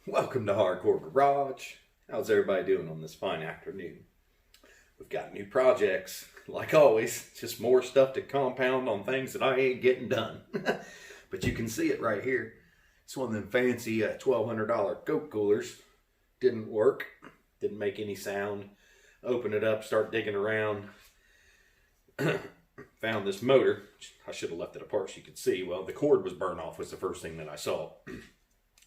Welcome to Hardcore Garage. How's everybody doing on this fine afternoon? We've got new projects, like always, just more stuff to compound on things that I ain't getting done. But you can see it right here. It's one of them fancy $1,200 Coke coolers. Didn't work, didn't make any sound. Open it up, start digging around. Found this motor. I should have left it apart so you could see. Well, the cord was burned off was the first thing that I saw.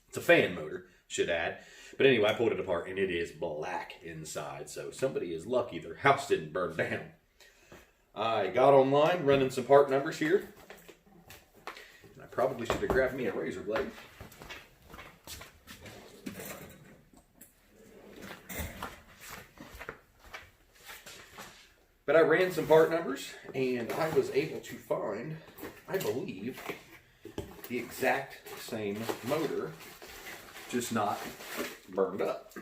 It's a fan motor, should add. But anyway, I pulled it apart and it is black inside. So somebody is lucky their house didn't burn down. I got online running some part numbers here. And I probably should have grabbed me a razor blade. But I ran some part numbers and I was able to find, I believe, the exact same motor, just not burned up.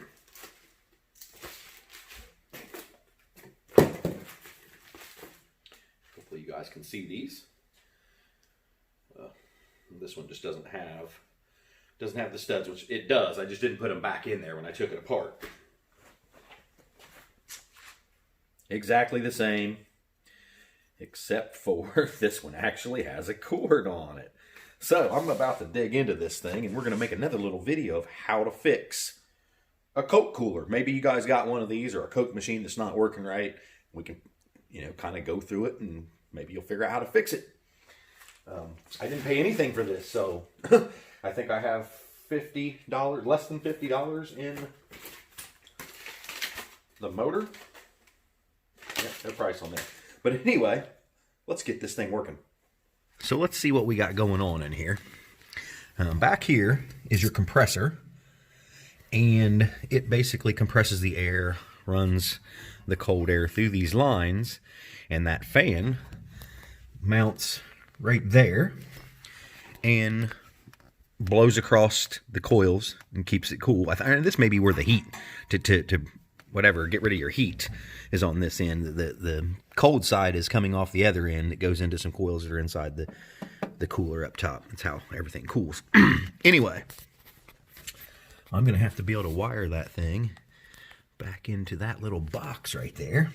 Hopefully you guys can see these. This one just doesn't have the studs, which it does. I just didn't put them back in there when I took it apart. Exactly the same, except for this one actually has a cord on it. So I'm about to dig into this thing and we're going to make another little video of how to fix a Coke cooler. Maybe you guys got one of these or a Coke machine that's not working right. We can, kind of go through it and maybe you'll figure out how to fix it. I didn't pay anything for this, so I think I have $50, less than $50 in the motor. Yeah, no price on that. But anyway, let's get this thing working. So let's see what we got going on in here. Back here is your compressor. And it basically compresses the air, runs the cold air through these lines. And that fan mounts right there and blows across the coils and keeps it cool. This may be where the heat to whatever, get rid of your heat is on this end. The cold side is coming off the other end. It goes into some coils that are inside the cooler up top. That's how everything cools. Anyway, I'm going to have to be able to wire that thing back into that little box right there.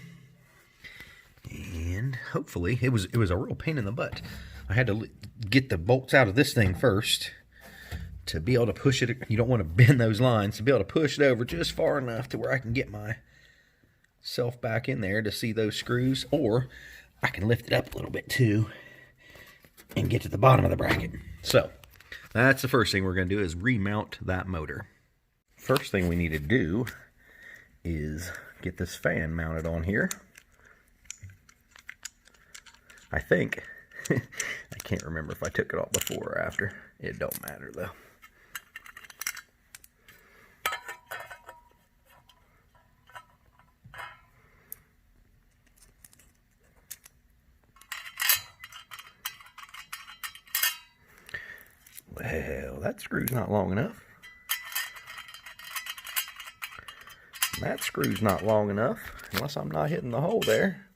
And hopefully, it was a real pain in the butt. I had to get the bolts out of this thing first to be able to push it. You don't want to bend those lines, to be able to push it over just far enough to where I can get myself back in there to see those screws, or I can lift it up a little bit too and get to the bottom of the bracket. So that's the first thing we're going to do, is remount that motor. First thing we need to do is get this fan mounted on here. I think I can't remember if I took it off before or after. It don't matter though. Well, that screw's not long enough. That screw's not long enough. Unless I'm not hitting the hole there.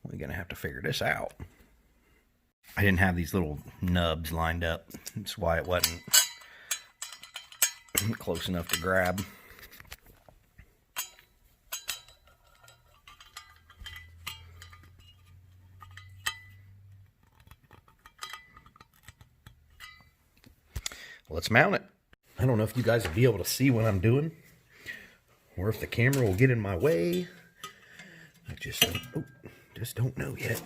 We're going to have to figure this out. I didn't have these little nubs lined up. That's why it wasn't close enough to grab. Let's mount it. I don't know if you guys will be able to see what I'm doing, or if the camera will get in my way. I just don't know yet.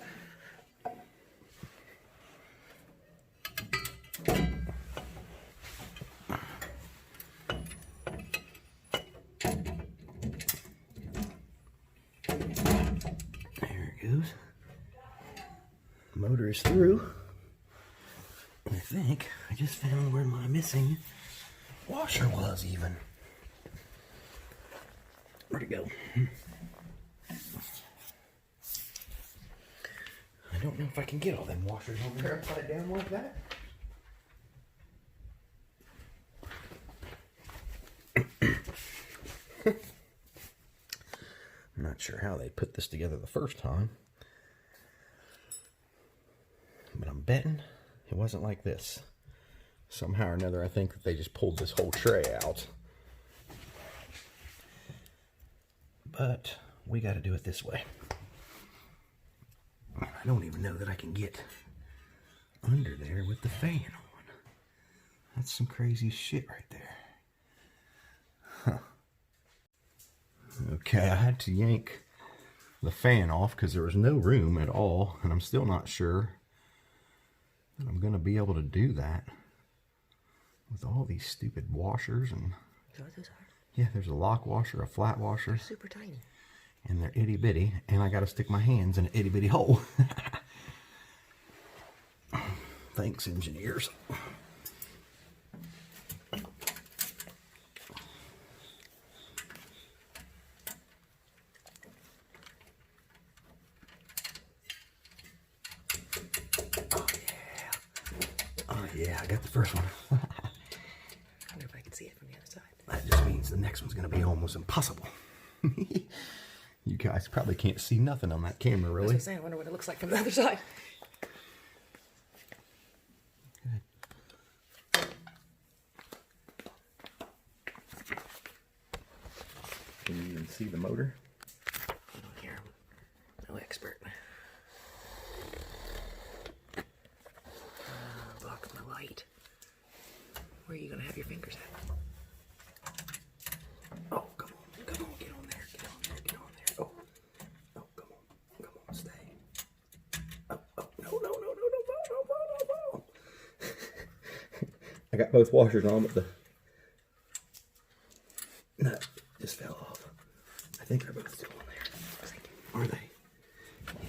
There it goes. Motor is through. I think I just found where my missing washer was even. Where'd it go? I don't know if I can get all them washers over there upside down like that. I'm not sure how they put this together the first time, but I'm betting it wasn't like this. somehow or another, I think that they just pulled this whole tray out. But we got to do it this way. I don't even know that I can get under there with the fan on. That's some crazy shit right there. Huh. Okay, I had to yank the fan off because there was no room at all, and I'm still not sure that I'm going to be able to do that with all these stupid washers. And is that what those are? Yeah, there's a lock washer, a flat washer. They're super tiny. And they're itty bitty, and I got to stick my hands in an itty bitty hole. Thanks, engineers. Oh yeah, I got the first one. I wonder if I can see it from the other side. That just means the next one's going to be almost impossible. You guys probably can't see nothing on that camera, really. That's what I'm saying. I wonder what it looks like from the other side. Can you even see the motor? I don't hear him. No expert. Block my light. Where are you going to have your fingers at? Oh, come on, get on there, get on there, get on there. Oh, come on, stay. Oh, no. I got both washers on, but the nut just fell off. I think they're both still on there. Are they?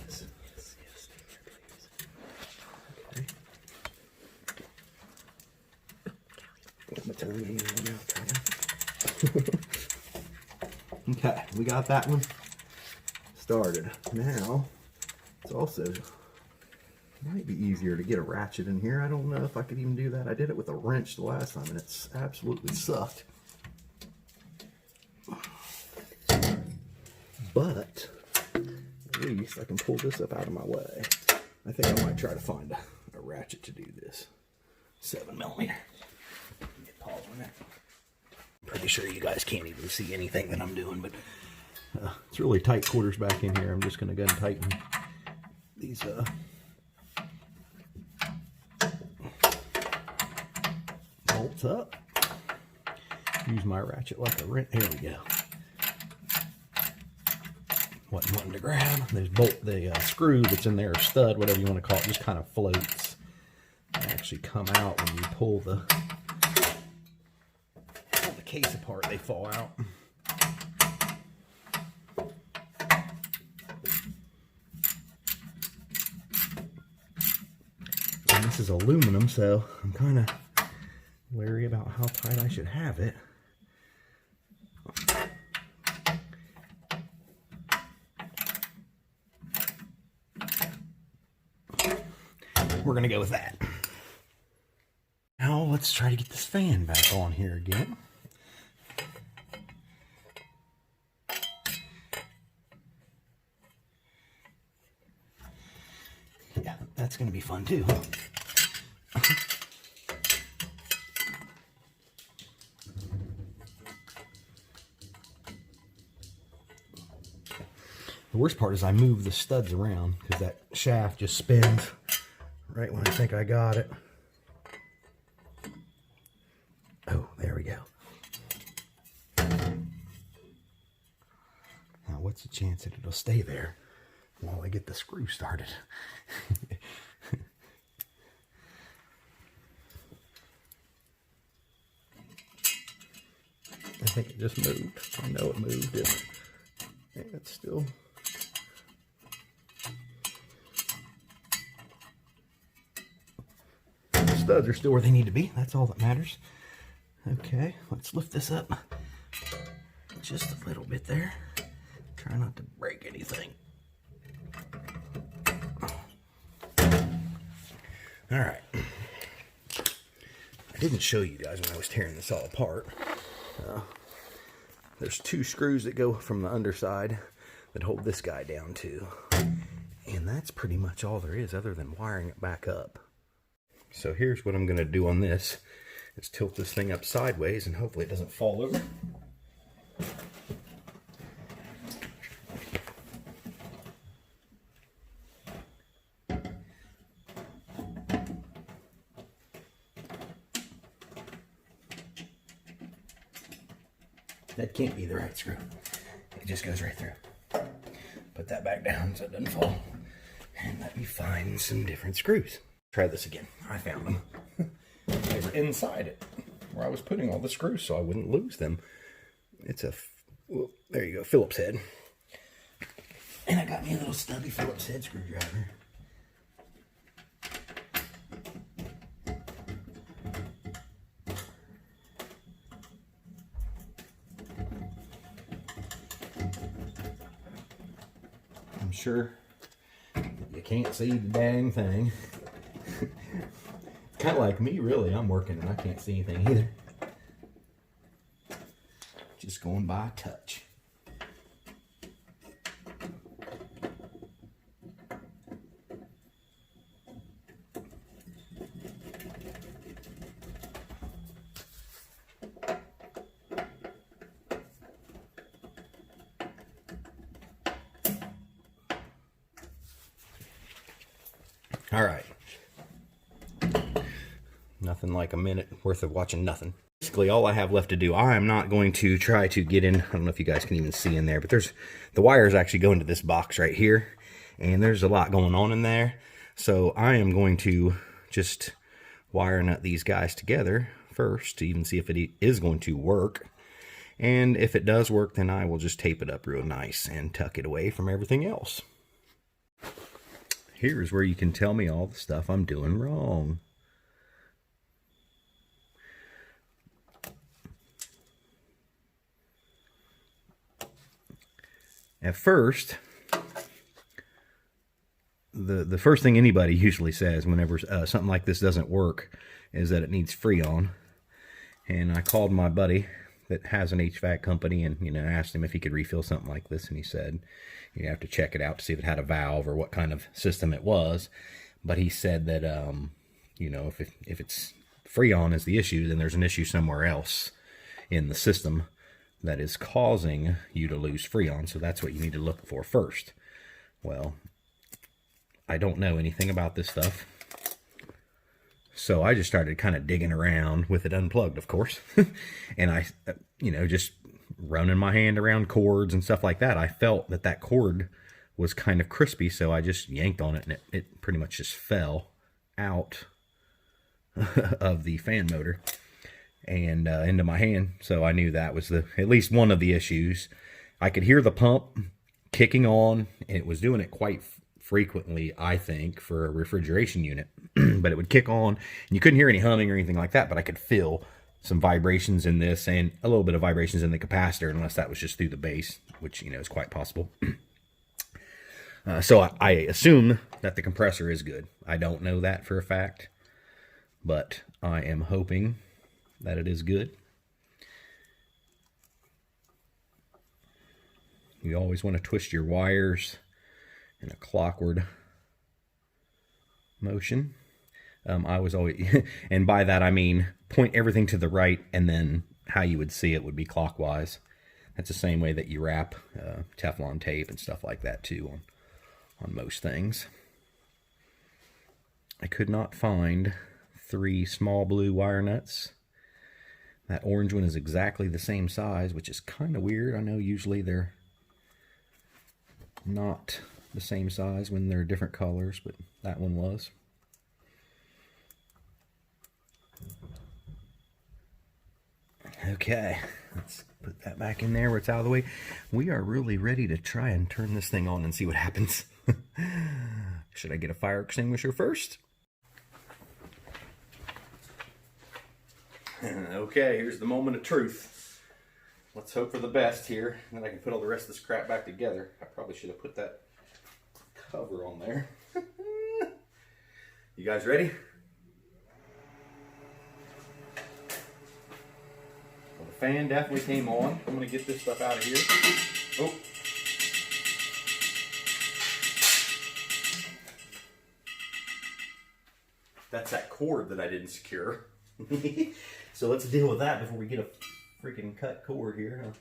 Yes. Stay there, please. Okay. Got my tongue hanging out now, trying. Okay, we got that one started. Now, it's also, might be easier to get a ratchet in here. I don't know if I could even do that. I did it with a wrench the last time, and it's absolutely sucked. But, at least I can pull this up out of my way. I think I might try to find a ratchet to do this. 7mm. Get pause on that. Pretty sure you guys can't even see anything that I'm doing, but it's really tight quarters back in here. I'm just going to go and tighten these bolts up. Use my ratchet like a wrench. Here we go. Wasn't wanting to grab. The screw that's in there, or stud, whatever you want to call it, just kind of floats. They actually come out when you pull the case apart. They fall out. And this is aluminum, so I'm kind of wary about how tight I should have it. We're going to go with that. Now let's try to get this fan back on here again. Yeah, that's going to be fun too. The worst part is I move the studs around because that shaft just spins right when I think I got it. Oh, there we go. Now, what's the chance that it'll stay there while I get the screw started? I think it just moved. I know it moved. It's still... Studs are still where they need to be. That's all that matters. Okay, let's lift this up just a little bit there. Try not to break anything. All right. I didn't show you guys when I was tearing this all apart. There's two screws that go from the underside that hold this guy down too. And that's pretty much all there is other than wiring it back up. So here's what I'm going to do on this, is tilt this thing up sideways and hopefully it doesn't fall over. That can't be the right screw. It just goes right through. Put that back down so it doesn't fall. And let me find some different screws. Try this again. I found them. They were inside it, where I was putting all the screws so I wouldn't lose them. It's a, well, there you go, Phillips head. And I got me a little stubby Phillips head screwdriver. I'm sure you can't see the dang thing. Kind of like me, really. I'm working and I can't see anything either. Just going by touch. All right. Nothing like a minute worth of watching nothing. Basically, all I have left to do, I am not going to try to get in. I don't know if you guys can even see in there, but there's the wires actually go into this box right here, and there's a lot going on in there. So I am going to just wire nut these guys together first to even see if it is going to work. And if it does work, then I will just tape it up real nice and tuck it away from everything else. Here's where you can tell me all the stuff I'm doing wrong. At first, the first thing anybody usually says whenever something like this doesn't work is that it needs Freon. And I called my buddy that has an HVAC company and, you know, asked him if he could refill something like this, and he said you have to check it out to see if it had a valve or what kind of system it was. But he said that you know, if it's Freon is the issue, then there's an issue somewhere else in the system that is causing you to lose Freon. So that's what you need to look for first. Well, I don't know anything about this stuff, so I just started kind of digging around with it unplugged, of course. And I, you know, just running my hand around cords and stuff like that. I felt that that cord was kind of crispy, so I just yanked on it, and it pretty much just fell out of the fan motor and into my hand. So I knew that was at least one of the issues. I could hear the pump kicking on, and it was doing it quite frequently, I think, for a refrigeration unit. But it would kick on, and you couldn't hear any humming or anything like that, but I could feel some vibrations in this and a little bit of vibrations in the capacitor, unless that was just through the base, which, you know, is quite possible. So I assume that the compressor is good. I don't know that for a fact, but I am hoping that it is good. You always want to twist your wires in a clockward motion. I was always, and by that I mean point everything to the right, and then how you would see it would be clockwise. That's the same way that you wrap Teflon tape and stuff like that too on most things. I could not find 3 small blue wire nuts. That orange one is exactly the same size, which is kind of weird. I know usually they're not the same size when they're different colors, but that one was. Okay, let's put that back in there where it's out of the way. We are really ready to try and turn this thing on and see what happens. Should I get a fire extinguisher first? Okay, here's the moment of truth. Let's hope for the best here, and then I can put all the rest of this crap back together. I probably should have put that cover on there. You guys ready? Well, the fan definitely came on. I'm going to get this stuff out of here. Oh. That's that cord that I didn't secure. So let's deal with that before we get a freaking cut cord here.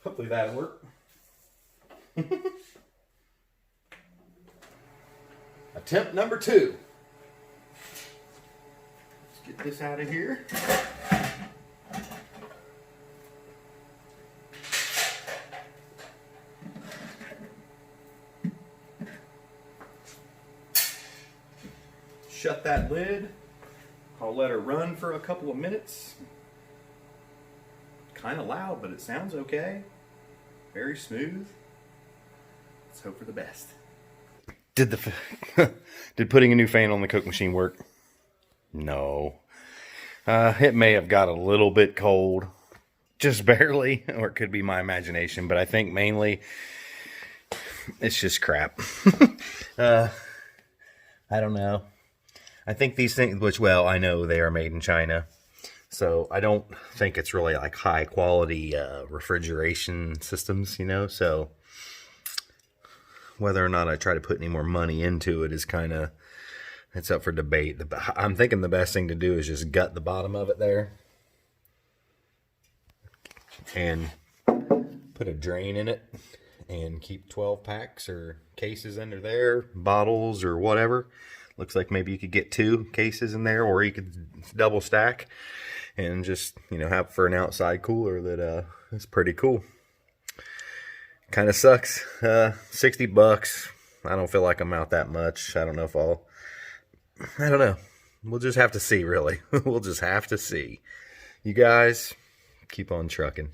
Hopefully that'll work. Attempt number 2. Let's get this out of here. Shut that lid. I'll let her run for a couple of minutes. Kind of loud, but it sounds okay. Very smooth. Let's hope for the best. Did putting a new fan on the Coke machine work? No. It may have got a little bit cold, just barely, or it could be my imagination, but I think mainly it's just crap. I don't know. I think these things, which, well, I know they are made in China, so I don't think it's really like high quality refrigeration systems, you know, so whether or not I try to put any more money into it is kind of, it's up for debate. I'm thinking the best thing to do is just gut the bottom of it there and put a drain in it and keep 12 packs or cases under there, bottles or whatever. Looks like maybe you could get 2 cases in there, or you could double stack and just, you know, have for an outside cooler that is pretty cool. Kind of sucks. $60. I don't feel like I'm out that much. I don't know if I don't know. We'll just have to see, really. We'll just have to see. You guys, keep on trucking.